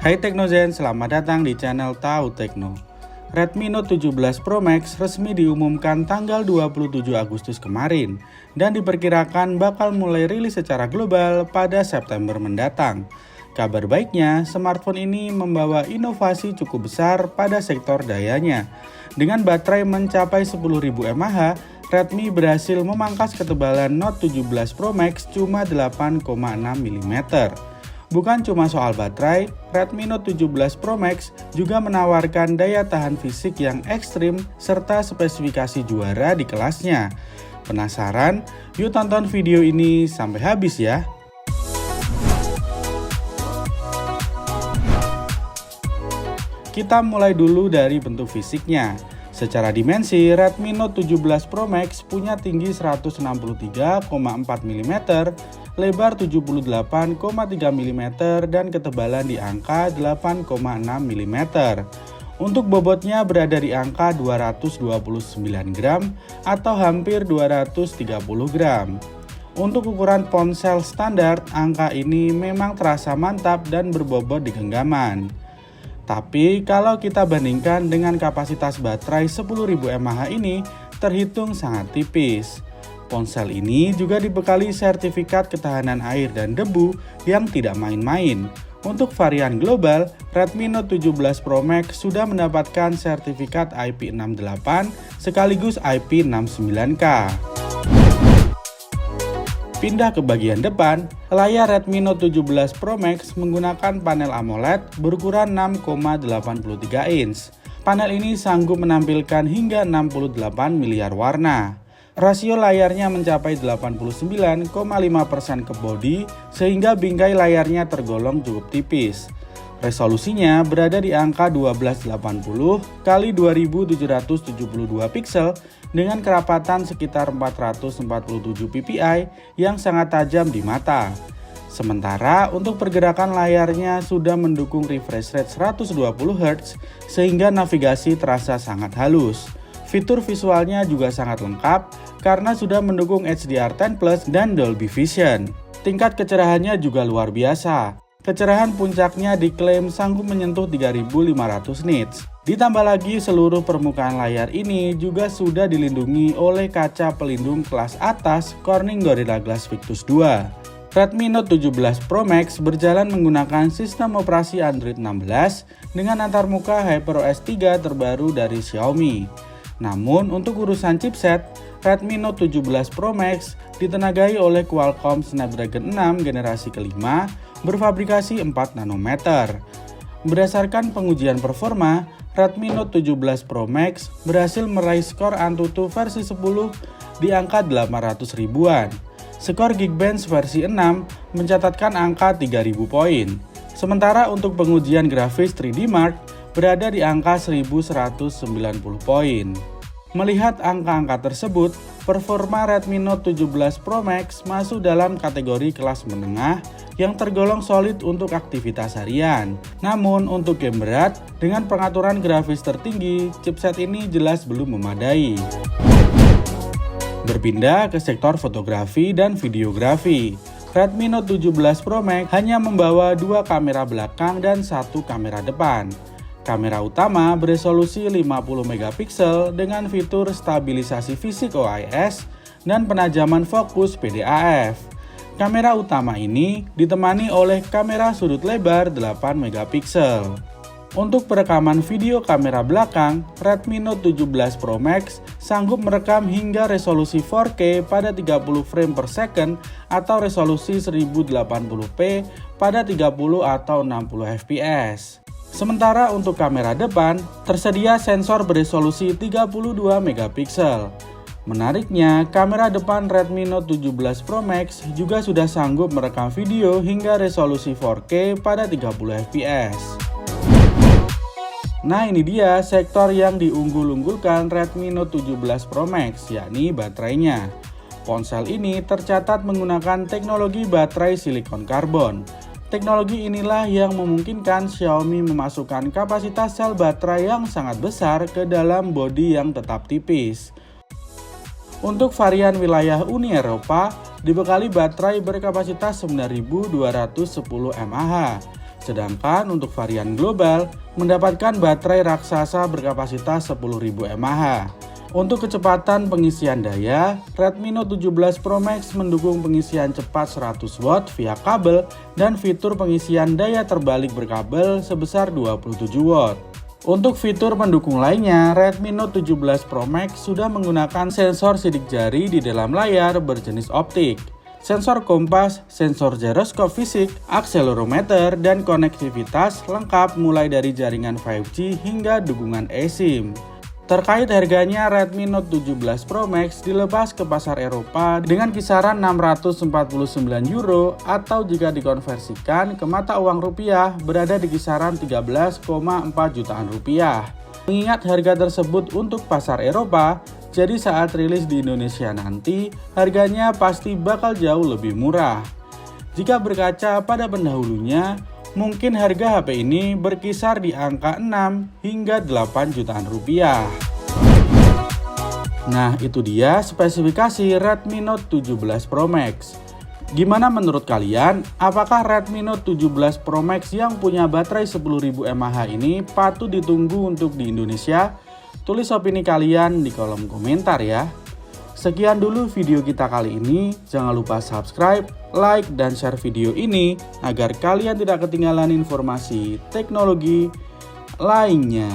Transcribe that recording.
Hai Teknozen, selamat datang di channel Tahu Tekno. Redmi Note 17 Pro Max resmi diumumkan tanggal 27 Agustus kemarin dan diperkirakan bakal mulai rilis secara global pada September mendatang. Kabar baiknya, smartphone ini membawa inovasi cukup besar pada sektor dayanya. Dengan baterai mencapai 10.000 mAh, Redmi berhasil memangkas ketebalan Note 17 Pro Max cuma 8,6 mm. Bukan cuma soal baterai, Redmi Note 17 Pro Max juga menawarkan daya tahan fisik yang ekstrim serta spesifikasi juara di kelasnya. Penasaran? Yuk tonton video ini sampai habis ya! Kita mulai dulu dari bentuk fisiknya. Secara dimensi, Redmi Note 17 Pro Max punya tinggi 163,4 mm, lebar 78,3 mm, dan ketebalan di angka 8,6 mm. Untuk bobotnya berada di angka 229 gram atau hampir 230 gram. Untuk ukuran ponsel standar, angka ini memang terasa mantap dan berbobot di genggaman. Tapi kalau kita bandingkan dengan kapasitas baterai 10.000 mAh ini, terhitung sangat tipis. Ponsel ini juga dibekali sertifikat ketahanan air dan debu yang tidak main-main. Untuk varian global, Redmi Note 17 Pro Max sudah mendapatkan sertifikat IP68 sekaligus IP69K. Pindah ke bagian depan, layar Redmi Note 17 Pro Max menggunakan panel AMOLED berukuran 6,83 inch. Panel ini sanggup menampilkan hingga 68 miliar warna. Rasio layarnya mencapai 89,5% ke bodi, sehingga bingkai layarnya tergolong cukup tipis. Resolusinya berada di angka 1280 x 2772 pixel dengan kerapatan sekitar 447 ppi yang sangat tajam di mata. Sementara untuk pergerakan layarnya sudah mendukung refresh rate 120 Hz sehingga navigasi terasa sangat halus. Fitur visualnya juga sangat lengkap karena sudah mendukung HDR10+ dan Dolby Vision. Tingkat kecerahannya juga luar biasa. Kecerahan puncaknya diklaim sanggup menyentuh 3500 nits. Ditambah lagi seluruh permukaan layar ini juga sudah dilindungi oleh kaca pelindung kelas atas Corning Gorilla Glass Victus 2. Redmi Note 17 Pro Max berjalan menggunakan sistem operasi Android 16 dengan antarmuka HyperOS 3 terbaru dari Xiaomi. Namun untuk urusan chipset, Redmi Note 17 Pro Max ditenagai oleh Qualcomm Snapdragon 6 generasi kelima berfabrikasi 4 nanometer. Berdasarkan pengujian performa, Redmi Note 17 Pro Max berhasil meraih skor Antutu versi 10 di angka 800 ribuan. Skor Geekbench versi 6 mencatatkan angka 3000 poin. Sementara untuk pengujian grafis 3D Mark berada di angka 1190 poin. Melihat angka-angka tersebut, performa Redmi Note 17 Pro Max masuk dalam kategori kelas menengah yang tergolong solid untuk aktivitas harian. Namun untuk game berat, dengan pengaturan grafis tertinggi, chipset ini jelas belum memadai. Berpindah ke sektor fotografi dan videografi. Redmi Note 17 Pro Max hanya membawa 2 kamera belakang dan 1 kamera depan. Kamera utama beresolusi 50 megapiksel dengan fitur stabilisasi fisik OIS dan penajaman fokus PDAF. Kamera utama ini ditemani oleh kamera sudut lebar 8 megapiksel. Untuk perekaman video kamera belakang, Redmi Note 17 Pro Max sanggup merekam hingga resolusi 4K pada 30 frame per second atau resolusi 1080p pada 30 atau 60 fps. Sementara untuk kamera depan, tersedia sensor beresolusi 32 megapiksel. Menariknya, kamera depan Redmi Note 17 Pro Max juga sudah sanggup merekam video hingga resolusi 4K pada 30 fps. Nah ini dia sektor yang diunggul-unggulkan Redmi Note 17 Pro Max, yakni baterainya. Ponsel ini tercatat menggunakan teknologi baterai silikon karbon. Teknologi inilah yang memungkinkan Xiaomi memasukkan kapasitas sel baterai yang sangat besar ke dalam bodi yang tetap tipis. Untuk varian wilayah Uni Eropa, dibekali baterai berkapasitas 9210 mAh. Sedangkan untuk varian global mendapatkan baterai raksasa berkapasitas 10.000 mAh. Untuk kecepatan pengisian daya, Redmi Note 17 Pro Max mendukung pengisian cepat 100 watt via kabel dan fitur pengisian daya terbalik berkabel sebesar 27 watt. Untuk fitur pendukung lainnya, Redmi Note 17 Pro Max sudah menggunakan sensor sidik jari di dalam layar berjenis optik, sensor kompas, sensor giroskop fisik, akselerometer, dan konektivitas lengkap mulai dari jaringan 5G hingga dukungan eSIM. Terkait harganya, Redmi Note 17 Pro Max dilepas ke pasar Eropa dengan kisaran €649 atau jika dikonversikan ke mata uang rupiah berada di kisaran 13,4 jutaan rupiah. Mengingat harga tersebut untuk pasar Eropa, jadi saat rilis di Indonesia nanti harganya pasti bakal jauh lebih murah. Jika berkaca pada pendahulunya, mungkin harga HP ini berkisar di angka 6 hingga 8 jutaan rupiah. Nah, itu dia spesifikasi Redmi Note 17 Pro Max. Gimana menurut kalian? Apakah Redmi Note 17 Pro Max yang punya baterai 10.000 mAh ini patut ditunggu untuk di Indonesia? Tulis opini kalian di kolom komentar ya. Sekian dulu video kita kali ini. Jangan lupa subscribe, like, dan share video ini agar kalian tidak ketinggalan informasi teknologi lainnya.